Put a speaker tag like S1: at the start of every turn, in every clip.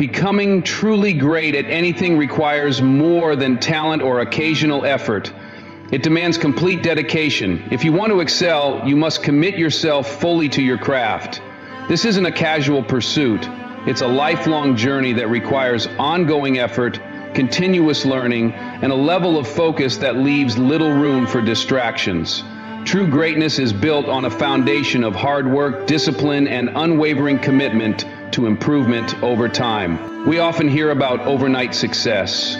S1: Becoming truly great at anything requires more than talent or occasional effort. It demands complete dedication. If you want to excel, you must commit yourself fully to your craft. This isn't a casual pursuit. It's a lifelong journey that requires ongoing effort, continuous learning, and a level of focus that leaves little room for distractions. True greatness is built on a foundation of hard work, discipline, and unwavering commitment to improvement over time. We often hear about overnight success,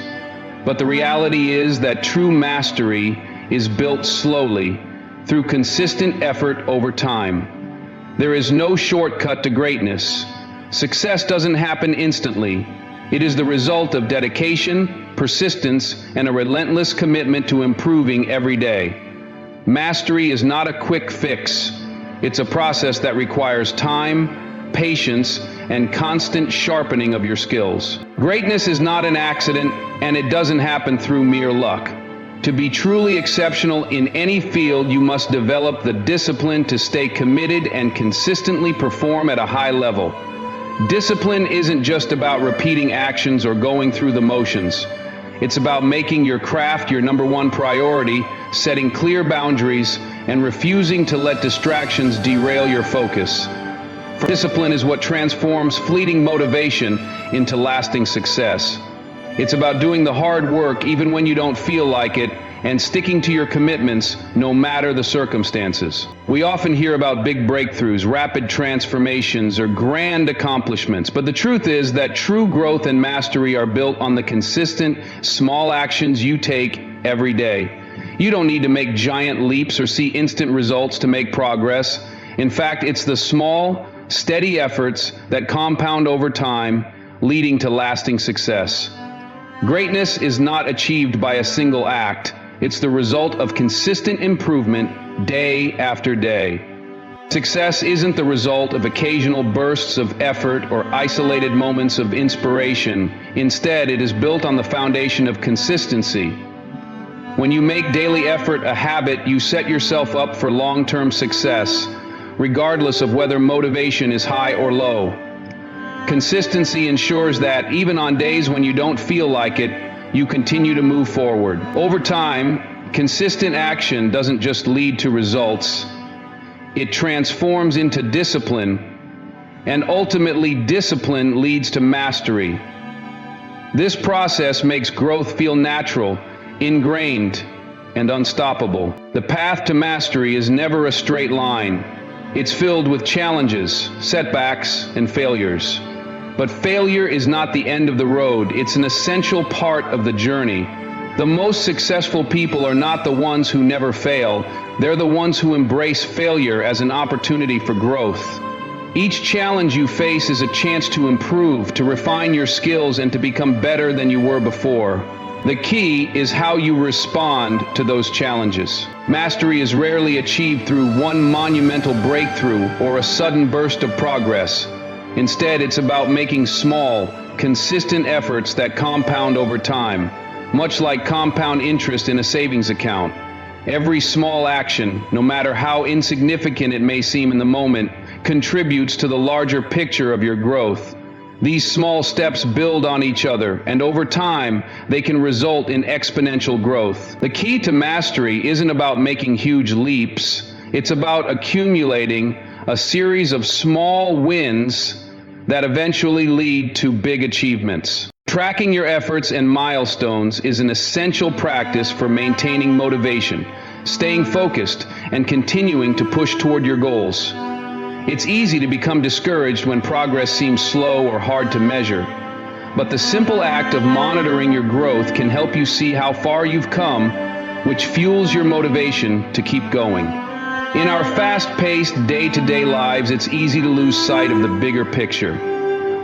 S1: but the reality is that true mastery is built slowly through consistent effort over time. There is no shortcut to greatness. Success doesn't happen instantly. It is the result of dedication, persistence, and a relentless commitment to improving every day. Mastery is not a quick fix. It's a process that requires time, patience, and constant sharpening of your skills. Greatness is not an accident, and it doesn't happen through mere luck. To be truly exceptional in any field, you must develop the discipline to stay committed and consistently perform at a high level. Discipline isn't just about repeating actions or going through the motions. It's about making your craft your number one priority, setting clear boundaries, and refusing to let distractions derail your focus. Discipline is what transforms fleeting motivation into lasting success. It's about doing the hard work even when you don't feel like it, and sticking to your commitments no matter the circumstances. We often hear about big breakthroughs, rapid transformations, or grand accomplishments, but the truth is that true growth and mastery are built on the consistent, small actions you take every day. You don't need to make giant leaps or see instant results to make progress. In fact, it's the small, steady efforts that compound over time, leading to lasting success. Greatness is not achieved by a single act. It's the result of consistent improvement day after day. Success isn't the result of occasional bursts of effort or isolated moments of inspiration. Instead, it is built on the foundation of consistency. When you make daily effort a habit, you set yourself up for long-term success, regardless of whether motivation is high or low. Consistency ensures that even on days when you don't feel like it, you continue to move forward. Over time, consistent action doesn't just lead to results. It transforms into discipline, and ultimately discipline leads to mastery. This process makes growth feel natural, ingrained, and unstoppable. The path to mastery is never a straight line. It's filled with challenges, setbacks, and failures. But failure is not the end of the road. It's an essential part of the journey. The most successful people are not the ones who never fail. They're the ones who embrace failure as an opportunity for growth. Each challenge you face is a chance to improve, to refine your skills, and to become better than you were before. The key is how you respond to those challenges. Mastery is rarely achieved through one monumental breakthrough or a sudden burst of progress. Instead, it's about making small, consistent efforts that compound over time, much like compound interest in a savings account. Every small action, no matter how insignificant it may seem in the moment, contributes to the larger picture of your growth. These small steps build on each other, and over time, they can result in exponential growth. The key to mastery isn't about making huge leaps. It's about accumulating a series of small wins that eventually lead to big achievements. Tracking your efforts and milestones is an essential practice for maintaining motivation, staying focused, and continuing to push toward your goals. It's easy to become discouraged when progress seems slow or hard to measure, but the simple act of monitoring your growth can help you see how far you've come, which fuels your motivation to keep going. In our fast-paced, day-to-day lives, it's easy to lose sight of the bigger picture.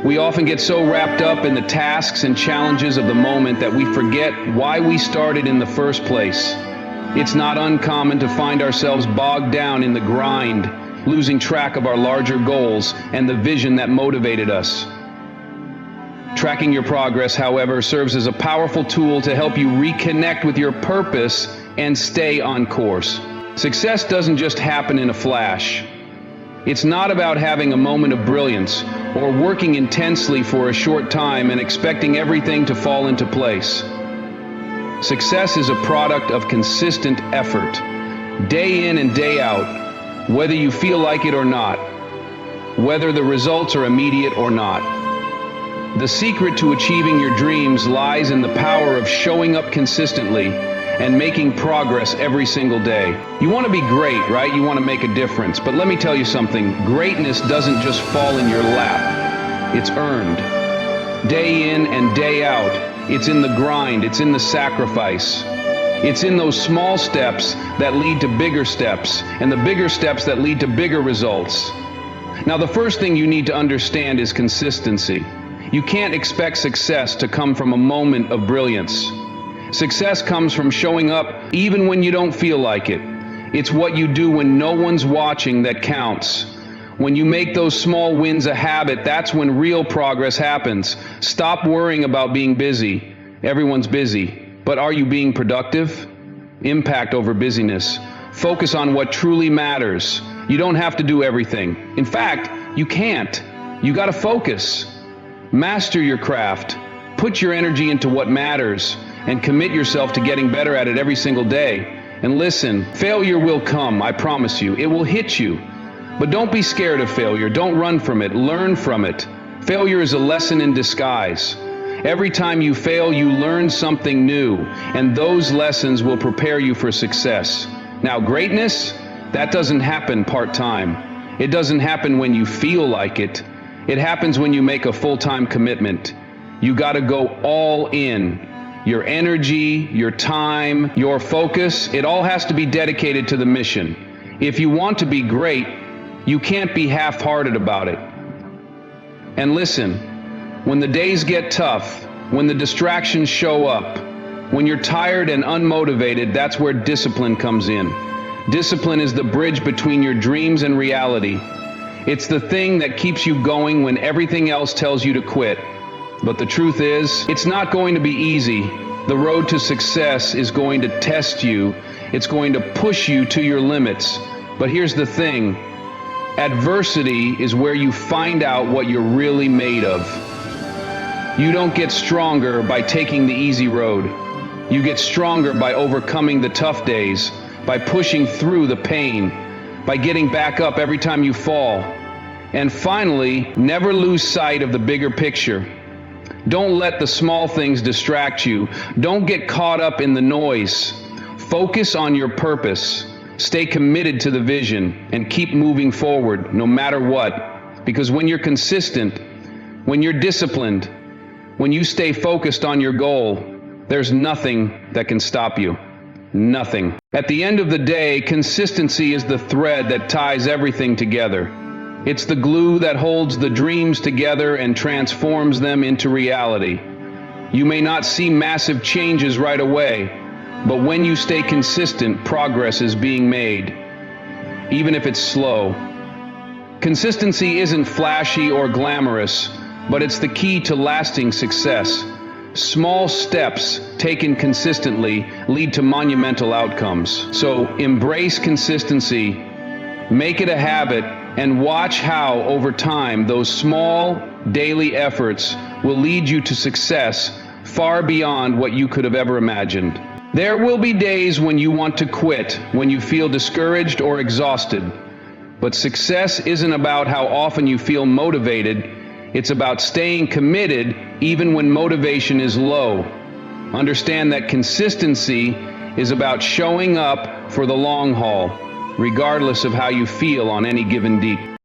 S1: We often get so wrapped up in the tasks and challenges of the moment that we forget why we started in the first place. It's not uncommon to find ourselves bogged down in the grind, losing track of our larger goals and the vision that motivated us. Tracking your progress, however, serves as a powerful tool to help you reconnect with your purpose and stay on course. Success doesn't just happen in a flash. It's not about having a moment of brilliance or working intensely for a short time and expecting everything to fall into place. Success is a product of consistent effort, day in and day out, whether you feel like it or not, whether the results are immediate or not. The secret to achieving your dreams lies in the power of showing up consistently and making progress every single day. You want to be great, right? You want to make a difference. But let me tell you something, greatness doesn't just fall in your lap. It's earned. Day in and day out. It's in the grind. It's in the sacrifice. It's in those small steps that lead to bigger steps, and the bigger steps that lead to bigger results. Now, the first thing you need to understand is consistency. You can't expect success to come from a moment of brilliance. Success comes from showing up even when you don't feel like it. It's what you do when no one's watching that counts. When you make those small wins a habit, that's when real progress happens. Stop worrying about being busy. Everyone's busy. But are you being productive? Impact over busyness. Focus on what truly matters. You don't have to do everything. In fact, you can't. You gotta focus. Master your craft. Put your energy into what matters and commit yourself to getting better at it every single day. And listen, failure will come, I promise you. It will hit you. But don't be scared of failure. Don't run from it. Learn from it. Failure is a lesson in disguise. Every time you fail, you learn something new, and those lessons will prepare you for success. Now, greatness, that doesn't happen part-time. It doesn't happen when you feel like it. It happens when you make a full-time commitment. You gotta go all in. Your energy, your time, your focus, it all has to be dedicated to the mission. If you want to be great, you can't be half-hearted about it. And listen, when the days get tough, when the distractions show up, when you're tired and unmotivated, that's where discipline comes in. Discipline is the bridge between your dreams and reality. It's the thing that keeps you going when everything else tells you to quit. But the truth is, it's not going to be easy. The road to success is going to test you. It's going to push you to your limits. But here's the thing. Adversity is where you find out what you're really made of. You don't get stronger by taking the easy road. You get stronger by overcoming the tough days, by pushing through the pain, by getting back up every time you fall. And finally, never lose sight of the bigger picture. Don't let the small things distract you. Don't get caught up in the noise. Focus on your purpose. Stay committed to the vision and keep moving forward no matter what. Because when you're consistent, when you're disciplined, when you stay focused on your goal, there's nothing that can stop you. Nothing. At the end of the day, consistency is the thread that ties everything together. It's the glue that holds the dreams together and transforms them into reality. You may not see massive changes right away, but when you stay consistent, progress is being made, even if it's slow. Consistency isn't flashy or glamorous, but it's the key to lasting success. Small steps taken consistently lead to monumental outcomes. So embrace consistency, make it a habit, and watch how, over time, those small daily efforts will lead you to success far beyond what you could have ever imagined. There will be days when you want to quit, when you feel discouraged or exhausted. But success isn't about how often you feel motivated. It's about staying committed even when motivation is low. Understand that consistency is about showing up for the long haul, regardless of how you feel on any given day.